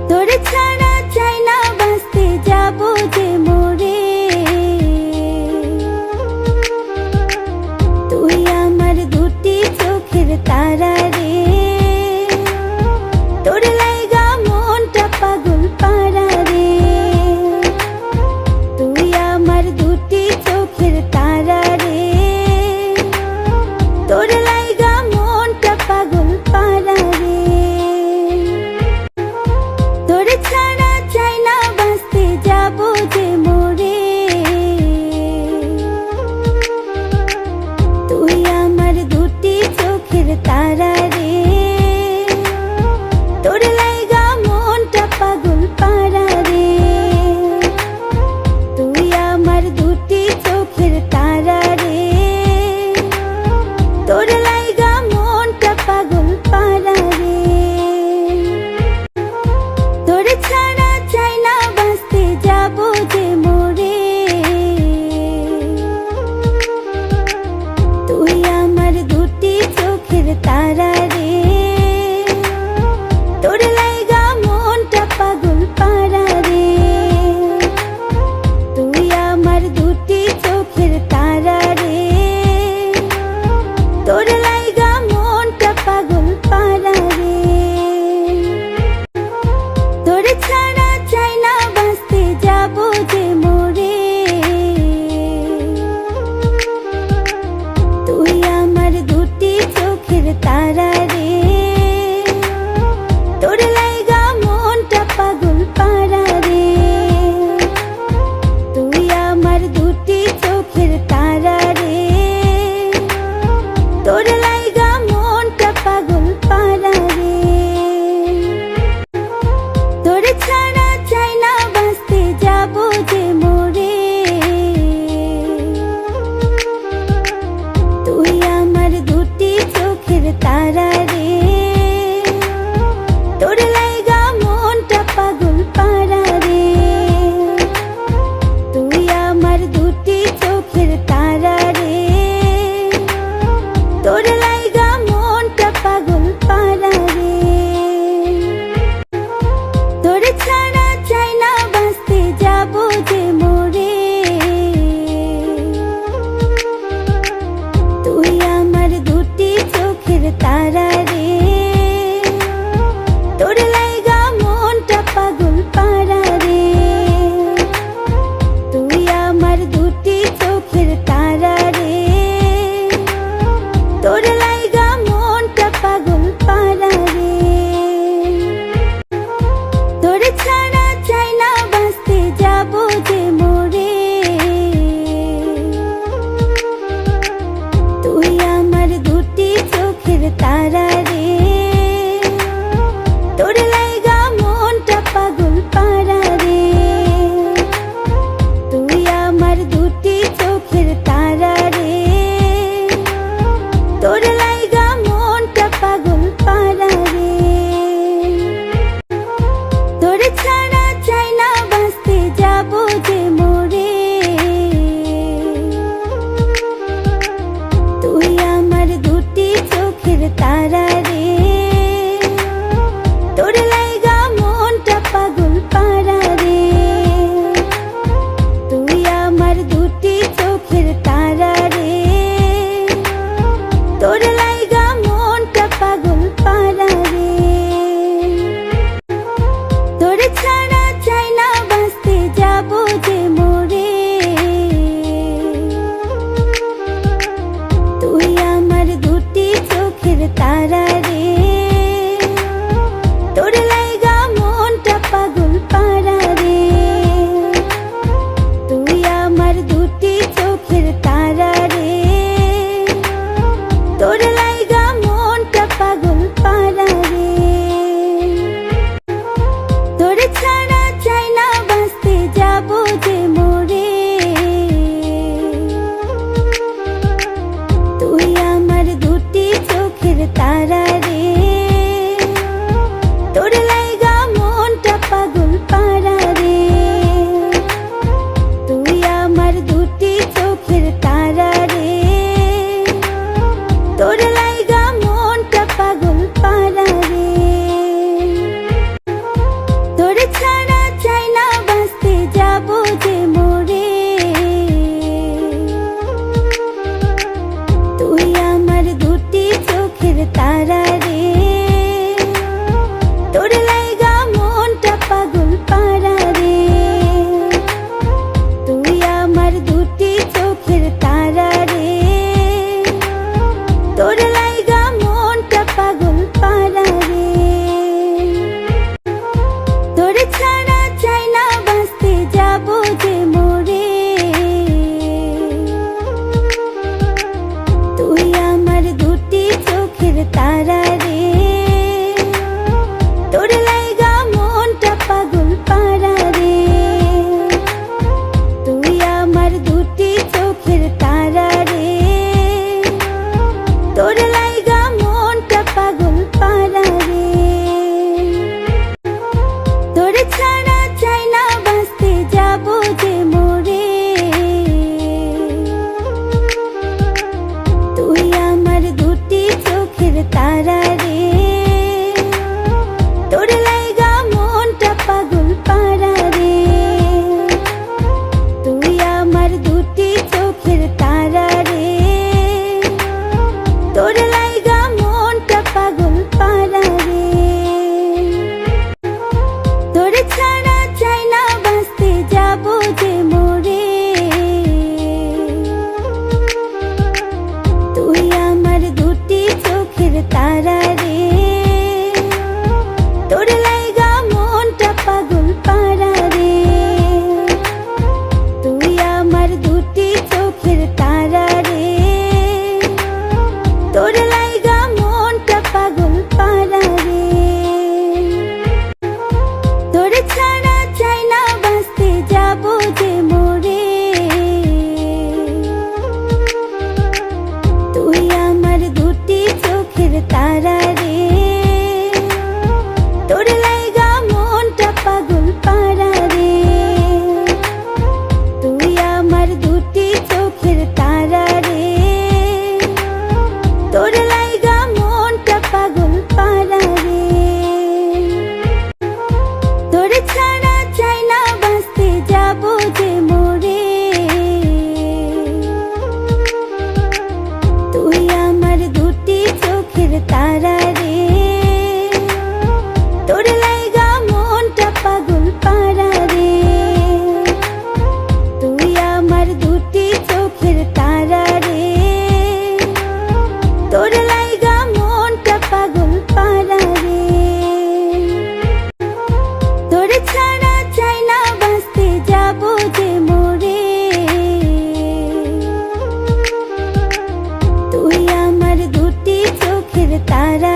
তোরে ছাড়া চাই না বাঁচতে, যাবো যে মরে। তুই আমার দুটি চোখের তারা রে, তোর লাইগা মনটা পাগল পারা রে। তুই আমার দুটি চোখের তারা রে, তোর লাইগা মনটা পাগল পারা রে। তোরে ছাড়া চাই না বাঁচতে, যাবো যে মরে। তুই আমার দুটি চোখের তারা রে, তোর লাইগা মনটা পাগল পারা রে। তুই আমার দুটি চোখের তারা রে, তোর লাইগা মনটা পাগল পারা রে। তোরে ছাড়া চাই না বাঁচতে, যাবো যে মরে। তুই আমার দুটি চোখের তারা রে, তোর লাইগা মনটা পাগল পারা রে। তুই আমার দুটি চোখের তারা রে, তোর লাইগা মনটা পাগল পারা রে। তোরে ছাড়া চাই না বাঁচতে, যাবো যে মরে। তুই আমার দুটি চোখের তারা রে, তোর লাইগা মনটা পাগল পারা রে। তুই আমার দুটি চোখের তারা রে, তোর লাইগা মনটা পাগল পারা রে। তোরে ছাড়া চাই না বাঁচতে, যাবো যে মরে। তুই আমার দুটি চোখের তারা রে, তোর লাইগা মনটা পাগল পারা রে। তুই আমার দুটি চোখের তারা রে, তোর লাইগা মনটা পাগল পারা রে। তোরে ছাড়া চাই না বাঁচতে, যাবো যে মরে। তুই আমার দুটি চোখের তারা রে, তোর লাইগা মনটা পাগল পারা রে। তুই আমার দুটি চোখের তারা রে, তোর লাইগা মনটা পাগল পারা রে। তোরে ছাড়া চাই না বাঁচতে, যাবো যে মরে। তুই আমার দুটি চোখের তারা রে, তোর লাইগা মনটা পাগল পারা রে। তুই আমার দুটি চোখের তারা রে, তোর লাইগা মনটা পাগল পারা রে। তোরে ছাড়া চাই না বাঁচতে, যাবো যে মরে। তুই আমার দুটি চোখের তারা রে, তোর লাইগা মনটা পাগল পারা রে। তুই আমার দুটি চোখের তারা রে, তোর লাইগা মনটা পাগল পারা রে। তুই আমার দুটি চোখের তারা রে, তোর লাইগা মনটা পাগল পারা রে। তোরে ছাড়া চাই না বাঁচতে, যাবো যে মরে। তুই আমার দুটি চোখের তারা রে, তোর লাইগা মনটা পাগল পারা রে। তুই আমার দুটি চোখের তারা রে, তোর লাইগা মনটা পাগল পারা রে। তোরে ছাড়া তোর লাইগা মনটা পাগল পারা রে। তুই আমার দুটি চোখের তারা রে। তোর লাইগা মনটা পাগল পারা রে। তোর ছাড়া চাই না বাঁচতে যাবো যে মরে। তুই আমার দুটি চোখের তারা রে। তোর লাইগা মনটা পাগল পারা রে। তুই আমার দুটি চোখের তারা রে। তোর লাইগা মনটা পাগল পারা রে। তোর ছাড়া চাই না বাঁচতে যাবো যে মরে। তুই আমার দুটি চোখের তারা রে। তোর লাইগা মনটা পাগল পারা রে। তুই আমার দুটি চোখের তারা রে। তোর লাইগা মনটা পাগল পারা রে। তোর ছাড়া চাই না বাঁচতে যাবো যে মরে। তুই আমার দুটি চোখের তারা রে। তোর লাইগা মনটা পাগল পারা রে। তুই আমার দুটি চোখের তারা রে। তোর লাইগা মনটা পাগল পারা রে। তোর ছাড়া চাই না বাঁচতে যাবো যে মরে। তুই আমার দুটি চোখের তারা রে। তোর লাইগা মনটা পাগল পারা রে। তুই আমার দুটি চোখের তারা রে। তোর লাইগা মনটা পাগল পারা রে। তোর ছাড়া চাই না বাঁচতে যাবো যে মরে। তুই আমার দুটি চোখের তারা রে। তোর লাইগা মনটা পাগল পারা রে। তুই আমার দুটি চোখের তারা রে। তোর লাইগা মনটা পাগল পারা রে। তোর ছাড়া চাই না বাঁচতে যাবো যে মরে। তুই আমার দুটি চোখের তারা